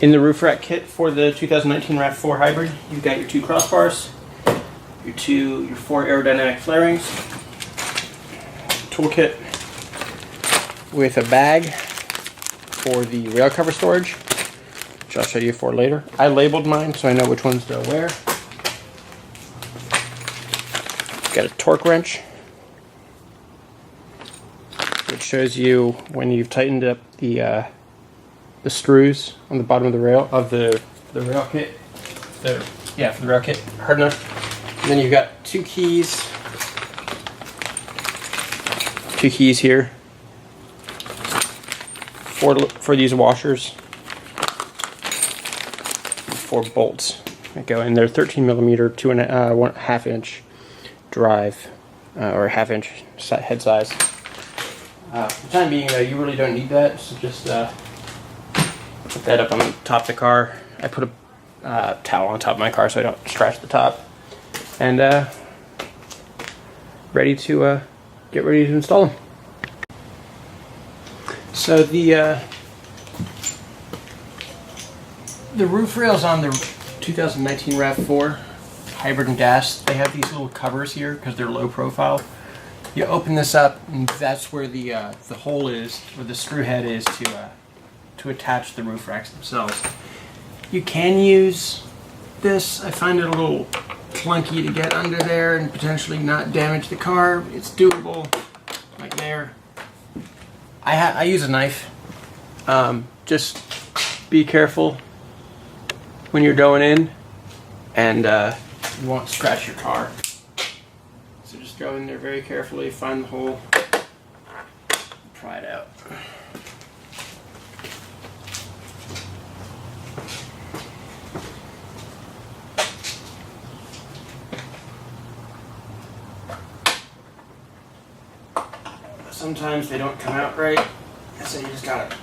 In the roof rack kit for the 2019 RAV4 Hybrid, you've got your 2 crossbars, your 4 aerodynamic flarings, toolkit with a bag for the rail cover storage, which I'll show you for later. I labeled mine so I know which ones to wear. Got a torque wrench, which shows you when you've tightened up the screws on the bottom of the rail of the rail kit. For the rail kit, hard enough. And then you've got 2 keys. 2 keys here for these washers. 4 bolts that go in. They're 13mm, 1/2 inch drive, or 1/2 inch head size. For the time being, though, you really don't need that, so just put that up on the top of the car. I put a towel on top of my car so I don't scratch the top. And ready to get ready to install them. So the roof rails on the 2019 RAV4 Hybrid and Gas, they have these little covers here because they're low profile. You open this up, and that's where the hole is, where the screw head is to attach the roof racks themselves. You can use this. I find it a little clunky to get under there and potentially not damage the car. It's doable, like there. I use a knife. Just be careful when you're going in, and you won't scratch your car. So just go in there very carefully, find the hole, pry it out. Sometimes they don't come out right, so you just gotta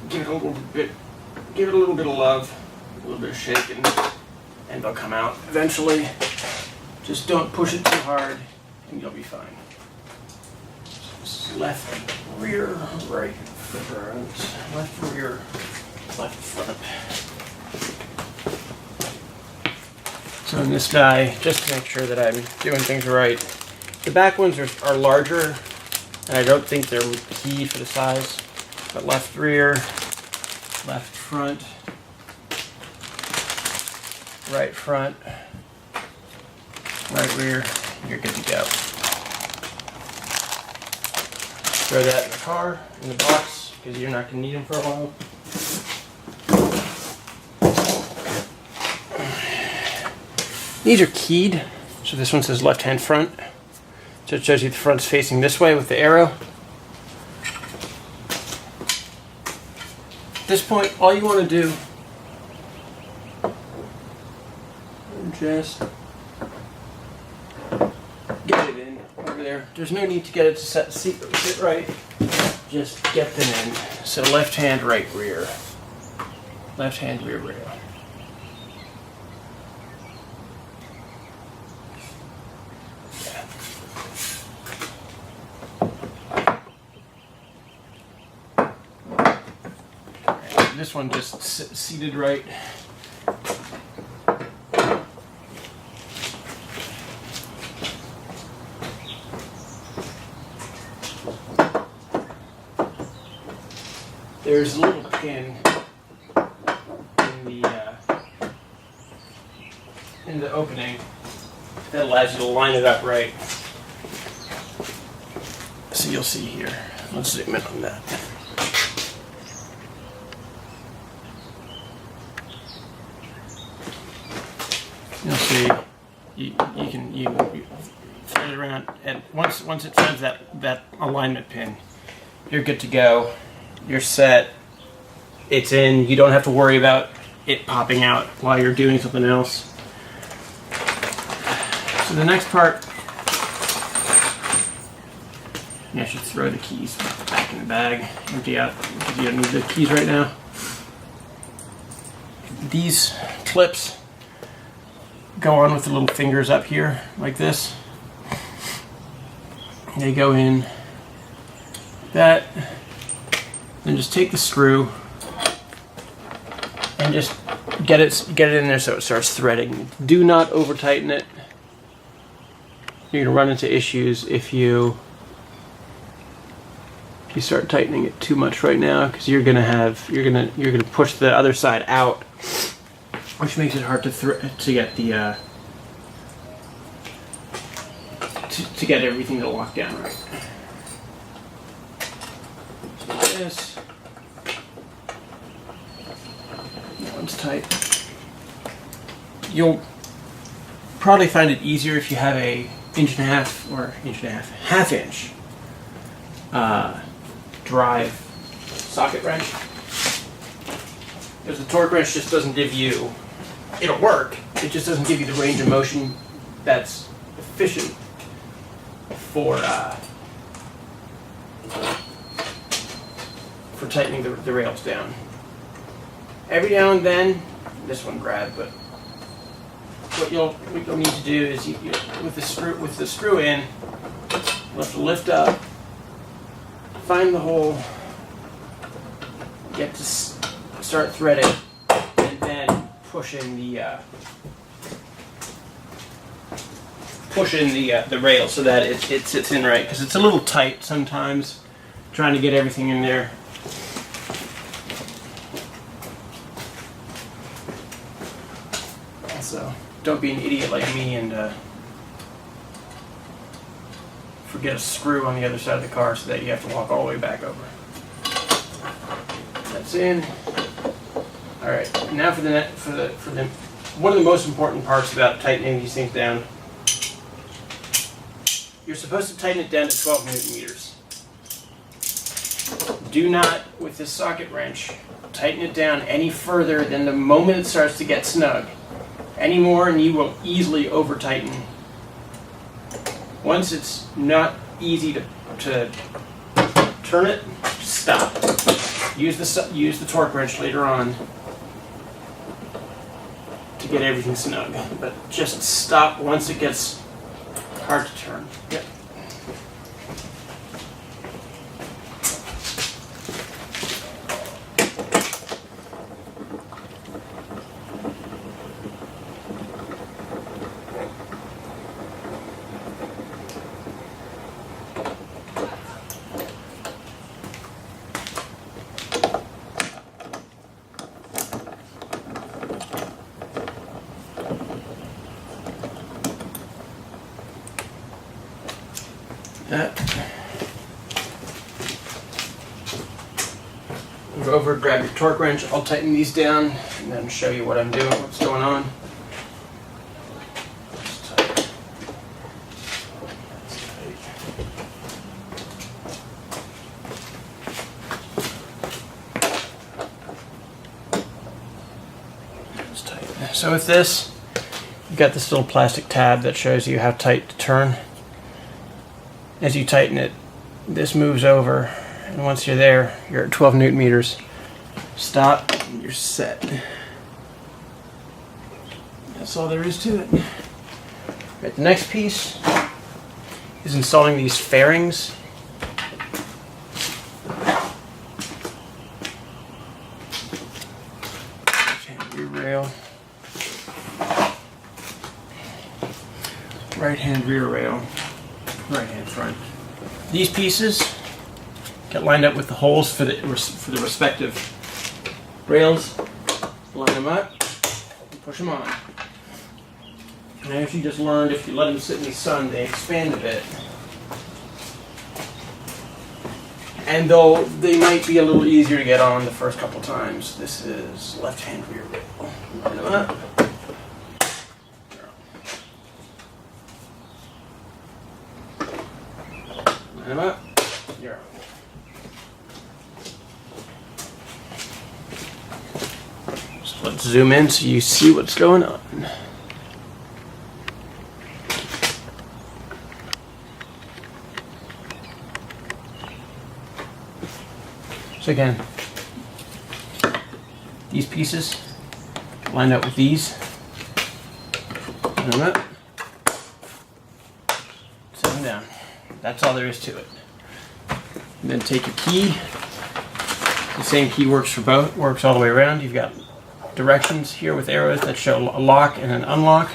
give it a little bit of love, a little bit of shaking, and they'll come out eventually. Just don't push it too hard, and you'll be fine. So left, rear, right, front, left, rear, left, front. So in this guy, just to make sure that I'm doing things right, the back ones are larger, and I don't think they're keyed for the size. But left rear, left front, right front, right rear, you're good to go. Throw that in the car, in the box, because you're not going to need them for a while. These are keyed, so this one says left-hand front. So it shows you the front's facing this way with the arrow. At this point, all you want to do is just get it in over there. There's no need to get it to sit right. Just get them in. So left hand, right rear. Left hand, rear rail. This one just seated right. There's a little pin in the opening that allows you to line it up right. So you'll see here. Let's zoom in on that. You'll see, you can thread it around, and once it finds that alignment pin, you're good to go. You're set. It's in. You don't have to worry about it popping out while you're doing something else. So the next part, I should throw the keys back in the bag, empty out, because you don't need the keys right now. These clips go on with the little fingers up here, like this. They go in that, Then just take the screw and just get it in there so it starts threading. Do not over tighten it. You're gonna run into issues if you start tightening it too much right now, because you're gonna push the other side out, which makes it hard to get the to get everything to lock down right. So this, that one's tight. You'll probably find it easier if you have a half-inch drive socket wrench, because the torque wrench just doesn't give you, it'll work, it just doesn't give you the range of motion that's efficient for tightening the rails down. Every now and then, this one grabbed, but what you'll need to do is you with the screw in, you'll have to lift up, find the hole, get to start threading, and then push in the rail so that it sits in right, because it's a little tight sometimes trying to get everything in there. So don't be an idiot like me and forget a screw on the other side of the car so that you have to walk all the way back over. That's in. All right. Now for the one of the most important parts about tightening these things down. You're supposed to tighten it down to 12 Newton meters. Do not, with this socket wrench, tighten it down any further than the moment it starts to get snug. Any more and you will easily over tighten. Once it's not easy to turn it, stop. Use the torque wrench later on to get everything snug, but just stop once it gets hard to turn. Yep. Go over, grab your torque wrench. I'll tighten these down and then show you what I'm doing, what's going on. Just tight. That's tight. That's tight. So with this, you've got this little plastic tab that shows you how tight to turn. As you tighten it, this moves over, and once you're there, you're at 12 Newton meters. Stop, and you're set. That's all there is to it. Right, the next piece is installing these fairings. Rear rail. Right hand rear rail. Right hand front. These pieces get lined up with the holes for the respective rails. Line them up and push them on. And as you just learned, if you let them sit in the sun, they expand a bit. And though they might be a little easier to get on the first couple times, this is left hand rear rail. Line them up. Line them up. You're on. So let's zoom in so you see what's going on. So again, these pieces line up with these. Line them up. Set them down. That's all there is to it. And then take your key, The same key works for both, works all the way around. You've got directions here with arrows that show a lock and an unlock.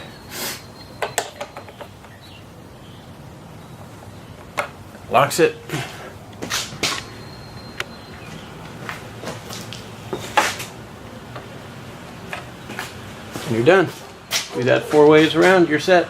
Locks it. And you're done. Do that 4 ways around, you're set.